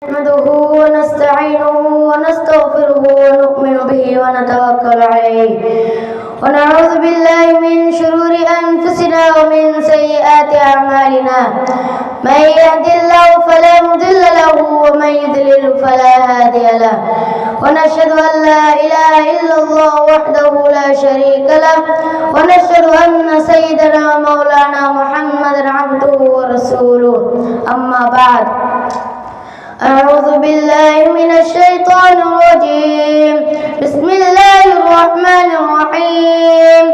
نحمده ونستعينه ونستغفره ونؤمن به ونتوكل عليه ونعوذ بالله من شرور أنفسنا ومن سيئات أعمالنا من يهد الله فلا مضل له ومن يضلل فلا هادي له ونشهد أن لا إله إلا الله وحده لا شريك له ونشهد أن سيدنا مولانا محمدا عبده ورسوله أما بعد أعوذ بالله من الشيطان الرجيم بسم الله الرحمن الرحيم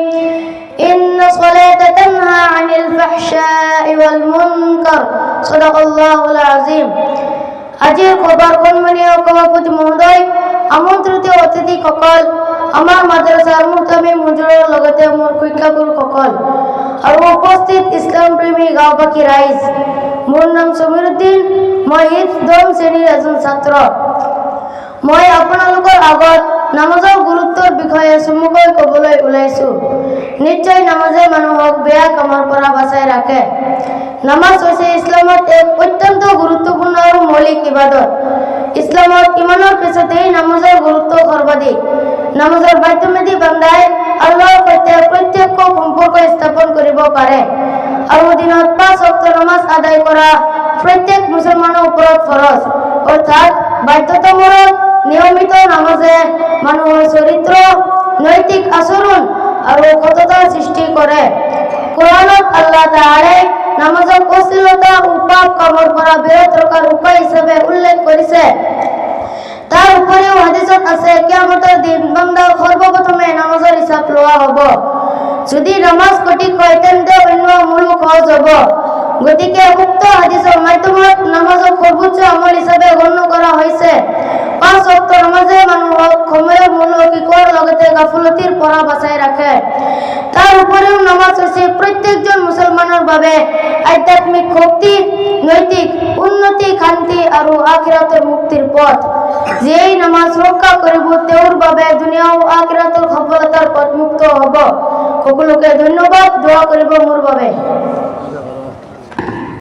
إن الصلاة تنهى عن الفحشاء والمنكر صدق الله العظيم আজির খবর কনমানীয় সভাপতি মহোদয় আমন্ত্রিত অতিথি সকল আমার মাদ্রাসার মুহতামিম হুজুরের লগতে মোৰ শিক্ষাগুৰু সকল আৰু উপস্থিত ইছলাম প্ৰেমী গাঁওবাসী ৰাইজ মোৰ নাম সমীৰুদ্দিন মই দম শ্ৰেণীৰ এজন ছাত্ৰ মই আপোনালোকৰ আগত নামাজৰ গুৰুত্বৰ বিষয়ে চমুকৈ ক'বলৈ ওলাইছো নিশ্চয় নামাজে মানুহক বেয়া কামৰ পৰা বাচাই ৰাখে নামাজ হৈছে ইছলামত এক অত্যন্ত গুৰুত্বপূৰ্ণ আৰু মৌলিক ইবাদত ইছলামত ইমানৰ পিছতেই নামাজৰ গুৰুত্ব সৰ্বাধিক নামাজৰ মাধ্যমেদি বান্দাই আল্লাহৰ সৈতে প্ৰত্যক্ষ সম্পৰ্ক স্থাপন কৰিব পাৰে আৰু দিনত 5 ওয়াক্ত নামাজ আদায় কৰা প্ৰত্যেক মুছলমানৰ ওপৰত ফৰজ অৰ্থাৎ বাধ্যতামূলক নিয়মিত নামাজে মানুহৰ চৰিত্ৰ নৈতিক আচৰণ আৰু সততা সৃষ্টি কৰে কোরআনত আল্লাহ তাআলা নামাজক অশ্লীলতা ও পাপ কামৰ পৰা বিৰত ৰখাৰ উপায় হিচাপে উল্লেখ কৰিছে তাৰ উপৰিও হাদিসত আছে কিয়ামতৰ দিন বান্দাৰ সৰ্বপ্ৰথমে নামাজৰ হিচাপ লোৱা হ'ব যদি নামাজ সঠিক হয় তেন্তে অন্য মূলক সহজ হ'ব গতিকে উক্ত হাদিসৰ মাধ্যমত নামাজক সৰ্বোচ্চ আমল হিচাপে গণ্য কৰা হৈছে 5 ওয়াক্ত নামাজে মানুহক সময়ৰ মূল্য শিকোৱাৰ লগতে গাফলতিৰ পৰা বাচাই ৰাখে তাৰ উপৰিও নামাজ হৈছে প্ৰত্যেকজন মুছলমানৰ বাবে আধ্যাত্মিক শক্তি নৈতিক উন্নতি শান্তি আৰু আখিৰাতৰ মুক্তিৰ পথ যেই নামাজ ৰক্ষা কৰিব তেওঁৰ বাবে দুনিয়া আৰু আখিৰাতৰ সফলতাৰ পথ মুক্ত হ'ব সকলোকে ধন্যবাদ দোয়া কৰিব মোৰ বাবে